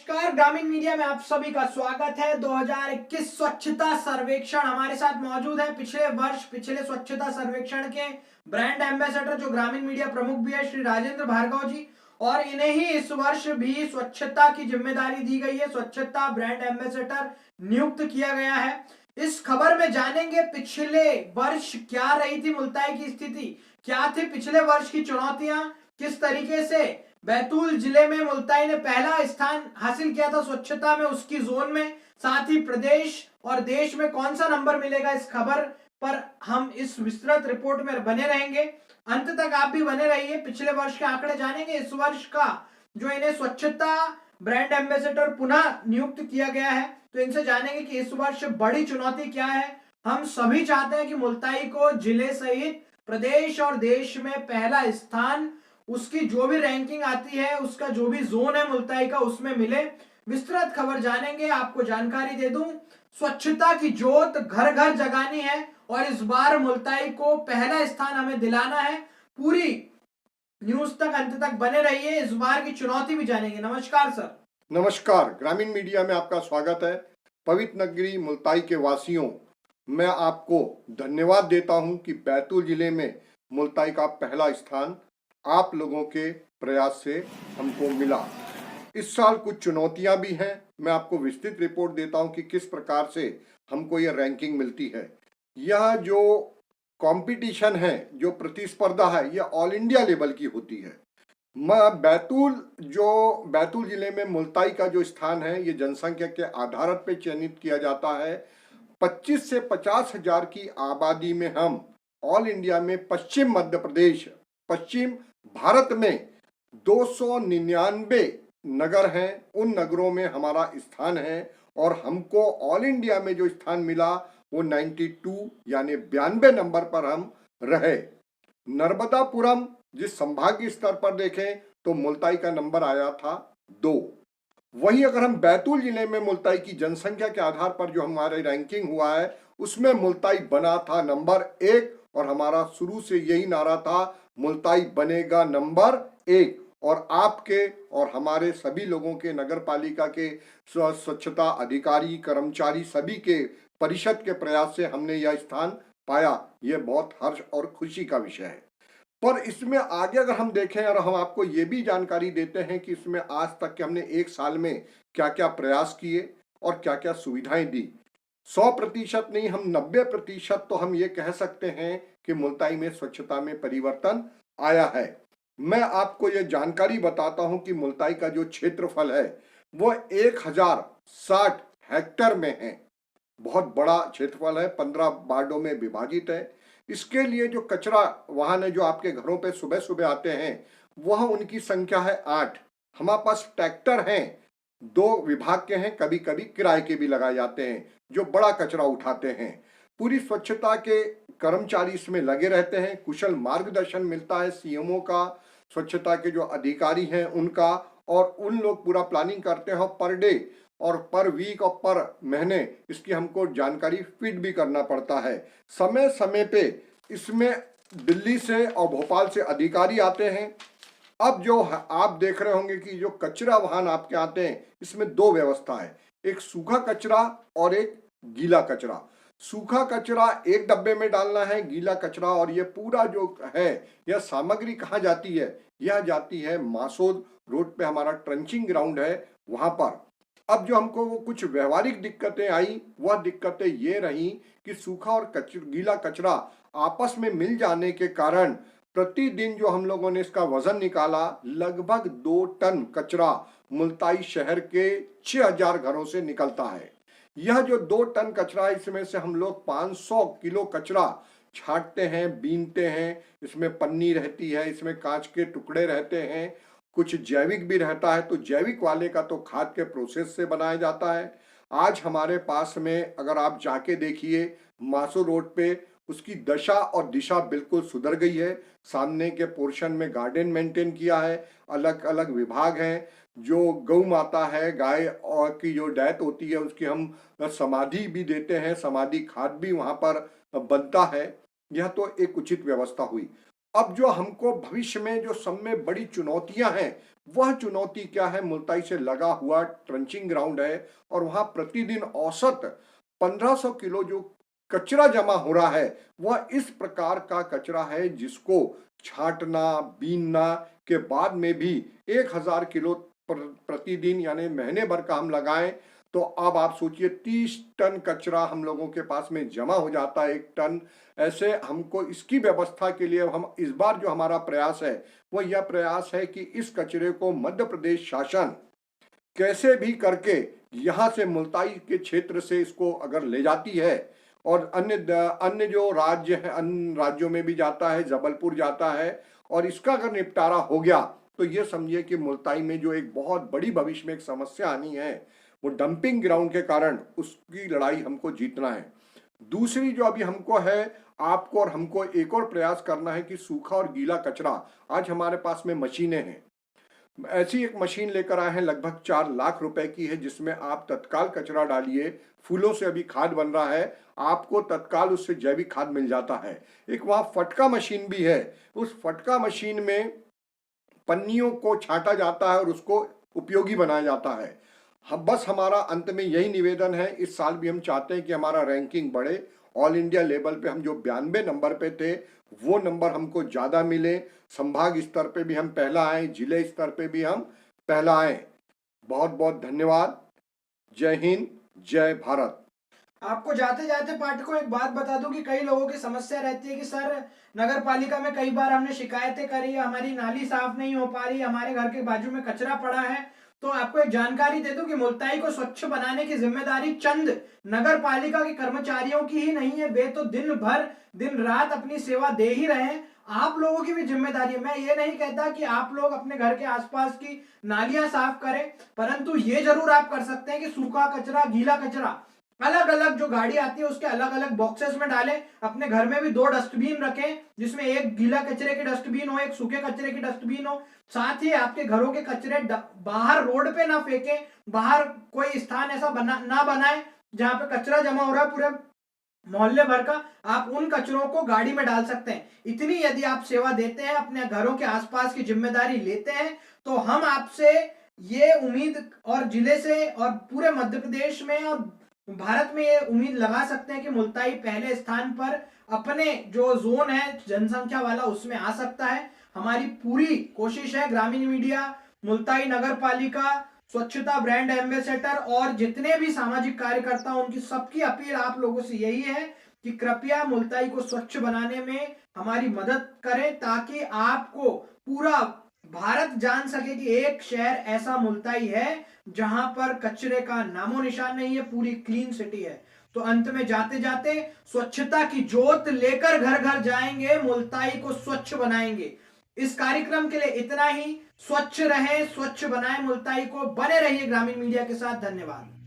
नमस्कार, ग्रामीण मीडिया में आप सभी का स्वागत है। 2021 स्वच्छता सर्वेक्षण हमारे साथ मौजूद है। पिछले स्वच्छता सर्वेक्षण के ब्रांड एम्बेसडर जो ग्रामीण मीडिया प्रमुख भी है श्री राजेंद्र भार्गव जी, और इन्हें ही इस वर्ष भी स्वच्छता की जिम्मेदारी दी गई है। स्वच्छता ब्रांड एम्बेसडर नियुक्त किया गया है। इस खबर में जानेंगे पिछले वर्ष क्या रही थी मुल्ताई की स्थिति, क्या थी पिछले वर्ष की चुनौतियां, किस तरीके से बैतूल जिले में मुल्ताई ने पहला स्थान हासिल किया था स्वच्छता में उसकी जोन में, साथ ही प्रदेश और देश में कौन सा नंबर मिलेगा, इस खबर पर हम इस विस्तृत रिपोर्ट में बने रहेंगे। अंत तक आप भी बने रहिए। पिछले वर्ष के आंकड़े जानेंगे, इस वर्ष का जो इन्हें स्वच्छता ब्रांड एम्बेसडर पुनः नियुक्त किया गया है, तो इनसे जानेंगे कि इस वर्ष बड़ी चुनौती क्या है। हम सभी चाहते हैं कि मुल्ताई को जिले सहित प्रदेश और देश में पहला स्थान, उसकी जो भी रैंकिंग आती है, उसका जो भी जोन है मुल्ताई का, उसमें मिले। विस्तृत खबर जानेंगे। आपको जानकारी दे दूं, स्वच्छता की जोत घर घर जगानी है और इस बार मुल्ताई को पहला स्थान हमें दिलाना है। पूरी न्यूज तक अंत तक बने रहिए। इस बार की चुनौती भी जानेंगे। नमस्कार सर। नमस्कार, ग्रामीण मीडिया में आपका स्वागत है। पवित्र नगरी मुल्ताई के वासियों, मैं आपको धन्यवाद देता हूं कि बैतूल जिले में मुल्ताई का पहला स्थान आप लोगों के प्रयास से हमको मिला। इस साल कुछ चुनौतियां भी हैं। मैं आपको विस्तृत रिपोर्ट देता हूं कि किस प्रकार से हमको ये रैंकिंग मिलती है। यह जो कंपटीशन है, जो प्रतिस्पर्धा है, यह ऑल इंडिया लेवल की होती है। बैतूल जिले में मुल्ताई का जो स्थान है, ये जनसंख्या के आधार पर चयनित किया जाता है। 25 से 50 हजार की आबादी में हम ऑल इंडिया में पश्चिम मध्य प्रदेश, पश्चिम भारत में 299 नगर हैं। उन नगरों में हमारा स्थान है और हमको ऑल इंडिया में जो स्थान मिला वो 92 यानी 92 नंबर पर हम रहे। नर्मदापुरम जिस संभागीय स्तर पर देखें तो मुल्ताई का नंबर आया था 2। वहीं अगर हम बैतूल जिले में मुल्ताई की जनसंख्या के आधार पर जो हमारे रैंकिंग हुआ है, उसमें मुल्ताई बना था नंबर 1 और हमारा शुरू से यही नारा था, मुल्ताई बनेगा नंबर 1। और आपके और हमारे सभी लोगों के, नगर पालिका के स्वच्छता अधिकारी, कर्मचारी, सभी के परिषद के प्रयास से हमने यह स्थान पाया। यह बहुत हर्ष और खुशी का विषय है। पर इसमें आगे अगर हम देखें और हम आपको ये भी जानकारी देते हैं कि इसमें आज तक के हमने एक साल में क्या क्या प्रयास किए और क्या क्या सुविधाएं दी। 100% नहीं, हम 90% तो हम ये कह सकते हैं कि मुल्ताई में स्वच्छता में परिवर्तन आया है। मैं आपको ये जानकारी बताता हूं कि मुल्ताई का जो क्षेत्रफल है वो 1060 हेक्टेयर में है। बहुत बड़ा क्षेत्रफल है, 15 वार्डों में विभाजित है। इसके लिए जो कचरा वाहन है जो आपके घरों पे सुबह सुबह आते हैं, वह उनकी संख्या है 8। हमारे पास ट्रैक्टर हैं, 2 विभाग के हैं, कभी कभी किराए के भी लगाए जाते हैं जो बड़ा कचरा उठाते हैं। पूरी स्वच्छता के कर्मचारी इसमें लगे रहते हैं। कुशल मार्गदर्शन मिलता है सीएमओ का, स्वच्छता के जो अधिकारी हैं उनका, और उन लोग पूरा प्लानिंग करते हैं। पर डे और पर वीक और पर महीने इसकी हमको जानकारी फीड भी करना पड़ता है। समय समय पे इसमें दिल्ली से और भोपाल से अधिकारी आते हैं। अब जो आप देख रहे होंगे कि जो कचरा वाहन आपके आते हैं, इसमें 2 व्यवस्था है, एक सूखा कचरा और एक गीला कचरा। सूखा कचरा एक डब्बे में डालना है, गीला कचरा, और ये पूरा जो है यह सामग्री कहाँ जाती है, यह जाती है मासोद रोड पे, हमारा ट्रंचिंग ग्राउंड है वहां पर। अब जो हमको वो कुछ व्यवहारिक दिक्कतें आई, वह दिक्कतें ये रही कि सूखा और गीला कचरा आपस में मिल जाने के कारण प्रतिदिन जो हम लोगों ने इसका वजन निकाला, लगभग 2 टन कचरा मुल्ताई शहर के 6000 घरों से निकलता है। यह जो 2 टन कचरा है, इसमें से हम लोग 500 किलो कचरा छांटते हैं, बीनते हैं। इसमें पन्नी रहती है, इसमें कांच के टुकड़े रहते हैं, कुछ जैविक भी रहता है। तो जैविक वाले का तो खाद के प्रोसेस से बनाया जाता है। आज हमारे पास में अगर आप जाके देखिए मासो रोड पे, उसकी दशा और दिशा बिल्कुल सुधर गई है। सामने के पोर्शन में गार्डन मेंटेन किया है, अलग अलग विभाग हैं। जो गौ माता है, गाय और की जो डेथ होती है उसकी हम समाधि भी देते हैं, समाधि खाद भी वहाँ पर बनता है। यह तो एक उचित व्यवस्था हुई। अब जो हमको भविष्य में जो सब में बड़ी चुनौतियां हैं, वह चुनौती क्या है? मुल्ताई से लगा हुआ ट्रंचिंग ग्राउंड है और वहां प्रतिदिन औसत 1500 किलो जो कचरा जमा हो रहा है, वह इस प्रकार का कचरा है जिसको छांटना बीनना के बाद में भी 1000 किलो प्रतिदिन यानी महीने भर का हम लगाएं तो अब आप सोचिए 30 टन कचरा हम लोगों के पास में जमा हो जाता है, 1 टन। ऐसे हमको इसकी व्यवस्था के लिए हम इस बार जो हमारा प्रयास है वह यह प्रयास है कि इस कचरे को मध्य प्रदेश शासन कैसे भी करके यहाँ से मुल्ताई के क्षेत्र से इसको अगर ले जाती है और अन्य अन्य जो राज्य है, अन्य राज्यों में भी जाता है, जबलपुर जाता है, और इसका अगर निपटारा हो गया तो ये समझिए कि मुल्ताई में जो एक बहुत बड़ी भविष्य में एक समस्या आनी है वो डंपिंग ग्राउंड के कारण, उसकी लड़ाई हमको जीतना है। दूसरी जो अभी हमको है, आपको और हमको एक और प्रयास करना है कि सूखा और गीला कचरा, आज हमारे पास में मशीनें हैं, ऐसी एक मशीन लेकर आए हैं, लगभग 4 लाख रुपए की है, जिसमें आप तत्काल कचरा डालिए, फूलों से अभी खाद बन रहा है, आपको तत्काल उससे जैविक खाद मिल जाता है। एक वहाँ फटका मशीन भी है, उस फटका मशीन में पन्नियों को छांटा जाता है और उसको उपयोगी बनाया जाता है। हम बस हमारा अंत में यही निवेदन है, इस साल भी हम चाहते हैं कि हमारा रैंकिंग बढ़े, ऑल इंडिया लेवल पे हम जो 92 नंबर पे थे वो नंबर हमको ज़्यादा मिले, संभाग स्तर पे भी हम पहला आए, जिले स्तर पे भी हम पहला आए। बहुत बहुत धन्यवाद। जय हिंद, जय भारत। आपको जाते जाते पाठकों एक बात बता दूं कि कई लोगों की समस्या रहती है कि सर नगर पालिका में कई बार हमने शिकायतें करी, हमारी नाली साफ नहीं हो पा रही, हमारे घर के बाजू में कचरा पड़ा है। तो आपको एक जानकारी दे दूं कि मुल्ताई को स्वच्छ बनाने की जिम्मेदारी चंद नगर पालिका के कर्मचारियों की ही नहीं है, वे तो दिन भर दिन रात अपनी सेवा दे ही रहे हैं। आप लोगों की भी जिम्मेदारी है। मैं ये नहीं कहता कि आप लोग अपने घर के आसपास की नालियां साफ करें, परंतु ये जरूर आप कर सकते हैं कि सूखा कचरा गीला कचरा अलग अलग जो गाड़ी आती है उसके अलग अलग बॉक्सेस में डालें। अपने घर में भी 2 डस्टबिन रखें, जिसमें एक गीला कचरे की डस्टबिन हो, एक सूखे कचरे की डस्टबिन हो। साथ ही आपके घरों के कचरे बाहर रोड पे ना फेंकें, बाहर कोई स्थान ऐसा ना बनाए जहां पे कचरा जमा हो रहा है पूरे मोहल्ले भर का। आप उन कचरों को गाड़ी में डाल सकते हैं। इतनी यदि आप सेवा देते हैं, अपने घरों के आसपास की जिम्मेदारी लेते हैं, तो हम आपसे ये उम्मीद और जिले से और पूरे मध्य प्रदेश में और भारत में ये उम्मीद लगा सकते हैं कि मुल्ताई पहले स्थान पर अपने जो जोन है जनसंख्या वाला उसमें आ सकता है। हमारी पूरी कोशिश है, ग्रामीण मीडिया, मुल्ताई नगर पालिका, स्वच्छता ब्रांड एम्बेसडर और जितने भी सामाजिक कार्यकर्ता उनकी सबकी अपील आप लोगों से यही है कि कृपया मुल्ताई को स्वच्छ बनाने में हमारी मदद करें, ताकि आपको पूरा भारत जान सके कि एक शहर ऐसा मुल्ताई है जहां पर कचरे का नामो निशान नहीं है, पूरी क्लीन सिटी है। तो अंत में जाते जाते स्वच्छता की जोत लेकर घर घर जाएंगे, मुल्ताई को स्वच्छ बनाएंगे। इस कार्यक्रम के लिए इतना ही। स्वच्छ रहें, स्वच्छ बनाएं मुल्ताई को। बने रहिए ग्रामीण मीडिया के साथ। धन्यवाद।